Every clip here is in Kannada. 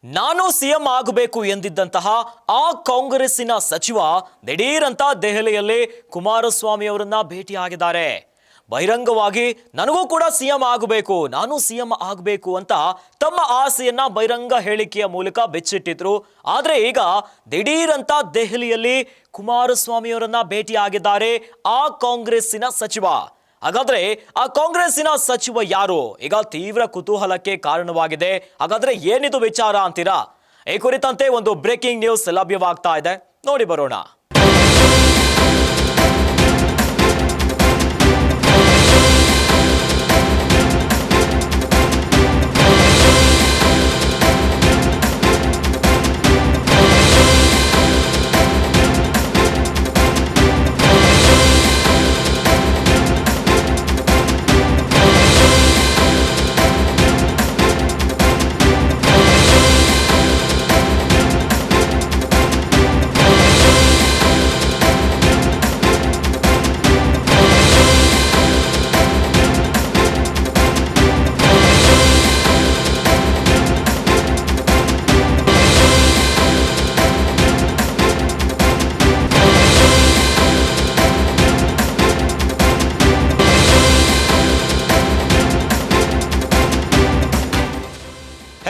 ನಾನು ಸಿಎಂ ಆಗಬೇಕು ಎಂದಿದ್ದಂತಹ ಆ ಕಾಂಗ್ರೆಸ್ಸಿನ ಸಚಿವ ದಿಢೀರಂತ ದೆಹಲಿಯಲ್ಲಿ ಕುಮಾರಸ್ವಾಮಿ ಅವರನ್ನ ಭೇಟಿಯಾಗಿದ್ದಾರೆ. ಬಹಿರಂಗವಾಗಿ ನನಗೂ ಕೂಡ ಸಿಎಂ ಆಗಬೇಕು, ನಾನು ಸಿಎಂ ಆಗಬೇಕು ಅಂತ ತಮ್ಮ ಆಸೆಯನ್ನ ಬಹಿರಂಗ ಹೇಳಿಕೆಯ ಮೂಲಕ ಬೆಚ್ಚಿಟ್ಟಿದ್ರು. ಆದ್ರೆ ಈಗ ದಿಢೀರಂತ ದೆಹಲಿಯಲ್ಲಿ ಕುಮಾರಸ್ವಾಮಿ ಅವರನ್ನ ಭೇಟಿಯಾಗಿದ್ದಾರೆ ಆ ಕಾಂಗ್ರೆಸ್ಸಿನ ಸಚಿವ. ಹಾಗಾದ್ರೆ ಆ ಕಾಂಗ್ರೆಸ್ಸಿನ ಸಚಿವ ಯಾರು? ಈಗ ತೀವ್ರ ಕುತೂಹಲಕ್ಕೆ ಕಾರಣವಾಗಿದೆ. ಹಾಗಾದ್ರೆ ಏನಿದು ವಿಚಾರ ಅಂತೀರಾ? ಈ ಕುರಿತಂತೆ ಒಂದು ಬ್ರೇಕಿಂಗ್ ನ್ಯೂಸ್ ಲಭ್ಯವಾಗ್ತಾ ಇದೆ, ನೋಡಿ ಬರೋಣ.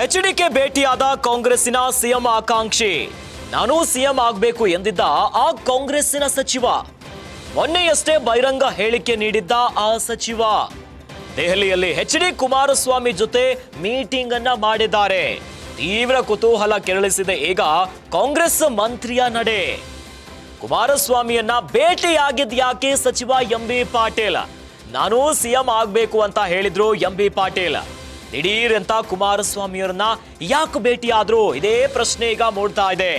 ಎಚ್ಡಿಕೆ ಭೇಟಿಯಾದ ಕಾಂಗ್ರೆಸ್ಸಿನ ಸಿಎಂ ಆಕಾಂಕ್ಷಿ. ನಾನು ಸಿಎಂ ಆಗಬೇಕು ಎಂದಿದ್ದ ಆ ಕಾಂಗ್ರೆಸ್ಸಿನ ಸಚಿವ. ಮೊನ್ನೆಯಷ್ಟೇ ಬಹಿರಂಗ ಹೇಳಿಕೆ ನೀಡಿದ್ದ ಆ ಸಚಿವ ದೆಹಲಿಯಲ್ಲಿ ಎಚ್ಡಿ ಕುಮಾರಸ್ವಾಮಿ ಜೊತೆ ಮೀಟಿಂಗ್ ಅನ್ನ ಮಾಡಿದ್ದಾರೆ. ತೀವ್ರ ಕುತೂಹಲ ಕೆರಳಿಸಿದೆ ಈಗ ಕಾಂಗ್ರೆಸ್ ಮಂತ್ರಿಯ ನಡೆ. ಕುಮಾರಸ್ವಾಮಿಯನ್ನ ಭೇಟಿಯಾಗಿದ್ಯಾಕೆ ಸಚಿವ ಎಂಬಿ ಪಾಟೀಲ್? ನಾನು ಸಿಎಂ ಆಗಬೇಕು ಅಂತ ಹೇಳಿದ್ರು ಎಂಬಿ ಪಾಟೀಲ್. ದಿಢೀರಂತ ಕುಮಾರಸ್ವಾಮಿಯವರನ್ನ ಯಾಕೆ ಭೇಟಿಯಾದ್ರು? ಇದೇ ಪ್ರಶ್ನೆ ಈಗ ಮೂಡ್ತಾ ಇದೆ.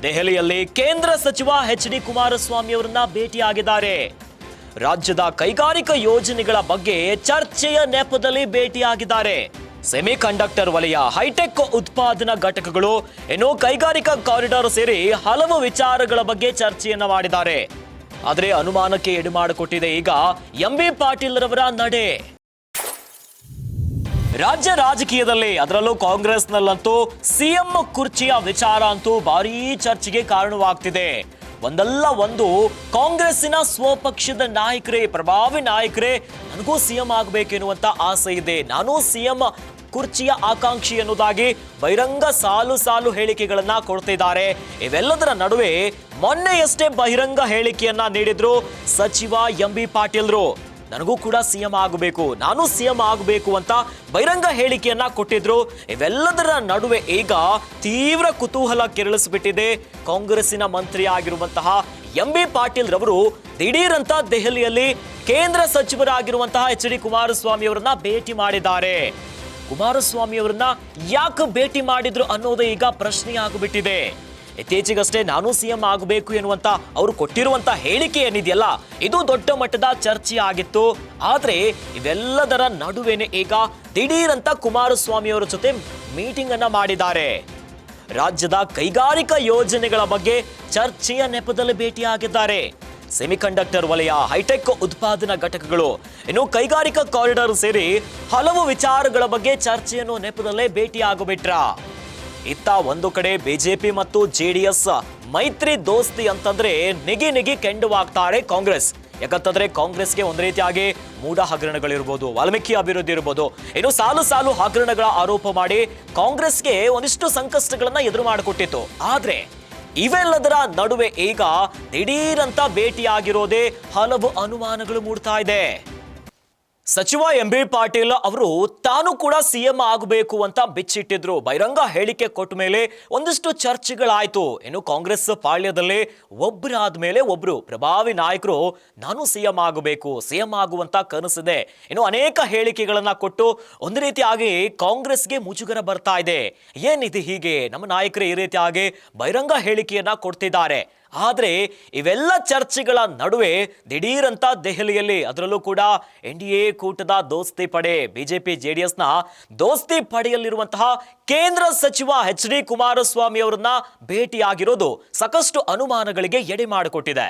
ದೆಹಲಿಯಲ್ಲಿ ಕೇಂದ್ರ ಸಚಿವ ಎಚ್ಡಿ ಕುಮಾರಸ್ವಾಮಿ ಅವರನ್ನ ಭೇಟಿಯಾಗಿದ್ದಾರೆ. ರಾಜ್ಯದ ಕೈಗಾರಿಕಾ ಯೋಜನೆಗಳ ಬಗ್ಗೆ ಚರ್ಚೆಯ ನೆಪದಲ್ಲಿ ಭೇಟಿಯಾಗಿದ್ದಾರೆ. ಸೆಮಿ ಕಂಡಕ್ಟರ್ ವಲಯ, ಹೈಟೆಕ್ ಉತ್ಪಾದನಾ ಘಟಕಗಳು, ಇನ್ನು ಕೈಗಾರಿಕಾ ಕಾರಿಡಾರ್ ಸೇರಿ ಹಲವು ವಿಚಾರಗಳ ಬಗ್ಗೆ ಚರ್ಚೆಯನ್ನ ಮಾಡಿದ್ದಾರೆ. ಆದರೆ ಅನುಮಾನಕ್ಕೆ ಎಡೆ ಮಾಡಿಕೊಟ್ಟಿದೆ ಈಗ ಎಂಬಿ ಪಾಟೀಲ್ ರವರ ನಡೆ. ರಾಜ್ಯ ರಾಜಕೀಯದಲ್ಲಿ, ಅದರಲ್ಲೂ ಕಾಂಗ್ರೆಸ್ನಲ್ಲಂತೂ ಸಿಎಂ ಕುರ್ಚಿಯ ವಿಚಾರ ಅಂತೂ ಭಾರೀ ಚರ್ಚೆಗೆ ಕಾರಣವಾಗ್ತಿದೆ. ಒಂದಲ್ಲ ಒಂದು ಕಾಂಗ್ರೆಸ್ಸಿನ ಸ್ವಪಕ್ಷದ ನಾಯಕರೇ, ಪ್ರಭಾವಿ ನಾಯಕರೇ ನನಗೂ ಸಿಎಂ ಆಗಬೇಕೆನ್ನುವಂತ ಆಸೆ ಇದೆ, ನಾನು ಸಿಎಂ ಕುರ್ಚಿಯ ಆಕಾಂಕ್ಷಿ ಎನ್ನುವುದಾಗಿ ಬಹಿರಂಗ ಸಾಲು ಸಾಲು ಹೇಳಿಕೆಗಳನ್ನ ಕೊಡ್ತಿದ್ದಾರೆ. ಇವೆಲ್ಲದರ ನಡುವೆ ಮೊನ್ನೆಯಷ್ಟೇ ಬಹಿರಂಗ ಹೇಳಿಕೆಯನ್ನ ನೀಡಿದ್ರು ಸಚಿವ ಎಂಬಿ ಪಾಟೀಲ್ರು. ನನಗೂ ಕೂಡ ಸಿಎಂ ಆಗಬೇಕು, ನಾನು ಸಿಎಂ ಆಗಬೇಕು ಅಂತ ಬಹಿರಂಗ ಹೇಳಿಕೆಯನ್ನ ಕೊಟ್ಟಿದ್ರು. ಇವೆಲ್ಲದರ ನಡುವೆ ಈಗ ತೀವ್ರ ಕುತೂಹಲ ಕೆರಳಿಸಿಬಿಟ್ಟಿದೆ. ಕಾಂಗ್ರೆಸ್ಸಿನ ಮಂತ್ರಿ ಆಗಿರುವಂತಹ ಎಂಬಿ ಪಾಟೀಲ್ ರವರು ದಿಢೀರಂತ ದೆಹಲಿಯಲ್ಲಿ ಕೇಂದ್ರ ಸಚಿವರಾಗಿರುವಂತಹ ಎಚ್ಡಿ ಕುಮಾರಸ್ವಾಮಿ ಅವರನ್ನ ಭೇಟಿ ಮಾಡಿದ್ದಾರೆ. ಕುಮಾರಸ್ವಾಮಿ ಅವರನ್ನ ಯಾಕೆ ಭೇಟಿ ಮಾಡಿದ್ರು ಅನ್ನೋದೇ ಈಗ ಪ್ರಶ್ನೆ ಆಗಿಬಿಟ್ಟಿದೆ. ಇತ್ತೀಚೆಗಷ್ಟೇ ನಾನು ಸಿಎಂ ಆಗಬೇಕು ಎನ್ನುವಂತ ಅವರು ಕೊಟ್ಟಿರುವಂತ ಹೇಳಿಕೆ ಏನಿದೆಯಲ್ಲ, ಇದು ದೊಡ್ಡ ಮಟ್ಟದ ಚರ್ಚೆ ಆಗಿತ್ತು. ಆದ್ರೆ ಇವೆಲ್ಲದರ ನಡುವೆನೆ ಈಗ ದಿಢೀರಂತ ಕುಮಾರಸ್ವಾಮಿ ಅವರ ಜೊತೆ ಮೀಟಿಂಗ್ ಅನ್ನ ಮಾಡಿದ್ದಾರೆ. ರಾಜ್ಯದ ಕೈಗಾರಿಕಾ ಯೋಜನೆಗಳ ಬಗ್ಗೆ ಚರ್ಚೆಯ ನೆಪದಲ್ಲಿ ಭೇಟಿಯಾಗಿದ್ದಾರೆ. ಸೆಮಿಕಂಡಕ್ಟರ್ ವಲಯ, ಹೈಟೆಕ್ ಉತ್ಪಾದನಾ ಘಟಕಗಳು, ಇನ್ನು ಕೈಗಾರಿಕಾ ಕಾರಿಡಾರ್ ಸೇರಿ ಹಲವು ವಿಚಾರಗಳ ಬಗ್ಗೆ ಚರ್ಚೆಯನ್ನು ನೆಪದಲ್ಲೇ ಭೇಟಿಯಾಗಿಬಿಟ್ರ. ಇತ್ತ ಒಂದು ಕಡೆ ಬಿಜೆಪಿ ಮತ್ತು ಜೆಡಿಎಸ್ ಮೈತ್ರಿ ದೋಸ್ತಿ ಅಂತಂದ್ರೆ ನಿಗಿ ಕೆಂಡವಾಗ್ತಾರೆ ಕಾಂಗ್ರೆಸ್. ಯಾಕಂತಂದ್ರೆ ಕಾಂಗ್ರೆಸ್ಗೆ ಒಂದು ರೀತಿಯಾಗಿ ಮೂಢ ಹಗರಣಗಳಿರ್ಬೋದು, ವಾಲ್ಮೀಕಿ ಅಭಿವೃದ್ಧಿ ಇರ್ಬೋದು, ಇನ್ನು ಸಾಲು ಸಾಲು ಹಗರಣಗಳ ಆರೋಪ ಮಾಡಿ ಕಾಂಗ್ರೆಸ್ಗೆ ಒಂದಿಷ್ಟು ಸಂಕಷ್ಟಗಳನ್ನ ಎದುರು ಮಾಡಿಕೊಟ್ಟಿತ್ತು. ಆದ್ರೆ ಇವೆಲ್ಲದರ ನಡುವೆ ಈಗ ದಿಢೀರಂತ ಭೇಟಿಯಾಗಿರೋದೇ ಹಲವು ಅನುಮಾನಗಳು ಮೂಡ್ತಾ ಇದೆ. ಸಚಿವ ಎಂಬಿ ಪಾಟೀಲ್ ಅವರು ತಾನು ಕೂಡ ಸಿಎಂ ಆಗಬೇಕು ಅಂತ ಬಿಚ್ಚಿಟ್ಟಿದ್ರು. ಬಹಿರಂಗ ಹೇಳಿಕೆ ಕೊಟ್ಟ ಮೇಲೆ ಒಂದಿಷ್ಟು ಚರ್ಚೆಗಳಾಯ್ತು. ಇನ್ನು ಕಾಂಗ್ರೆಸ್ ಪಾಳ್ಯದಲ್ಲಿ ಒಬ್ಬರಾದ ಮೇಲೆ ಒಬ್ರು ಪ್ರಭಾವಿ ನಾಯಕರು ನಾನು ಸಿಎಂ ಆಗಬೇಕು, ಸಿಎಂ ಆಗುವಂತ ಕನಸಿದೆ, ಇನ್ನು ಅನೇಕ ಹೇಳಿಕೆಗಳನ್ನ ಕೊಟ್ಟು ಒಂದು ರೀತಿಯಾಗಿ ಕಾಂಗ್ರೆಸ್ಗೆ ಮುಜುಗರ ಬರ್ತಾ ಇದೆ. ಏನಿದೆ ಹೀಗೆ ನಮ್ಮ ನಾಯಕರು ಈ ರೀತಿಯಾಗಿ ಬಹಿರಂಗ ಹೇಳಿಕೆಯನ್ನ ಕೊಡ್ತಿದ್ದಾರೆ. ಆದ್ರೆ ಇವೆಲ್ಲ ಚರ್ಚೆಗಳ ನಡುವೆ ದಿಢೀರಂತ ದೆಹಲಿಯಲ್ಲಿ, ಅದರಲ್ಲೂ ಕೂಡ ಎನ್ಡಿಎ ಕೂಟದ ದೋಸ್ತಿ ಪಡೆ, ಬಿಜೆಪಿ ಜೆಡಿಎಸ್ನ ದೋಸ್ತಿ ಪಡೆಯಲ್ಲಿರುವಂತಹ ಕೇಂದ್ರ ಸಚಿವ ಎಚ್ಡಿ ಕುಮಾರಸ್ವಾಮಿ ಅವರನ್ನ ಭೇಟಿಯಾಗಿರೋದು ಸಾಕಷ್ಟು ಅನುಮಾನಗಳಿಗೆ ಎಡೆ ಮಾಡಿಕೊಟ್ಟಿದೆ.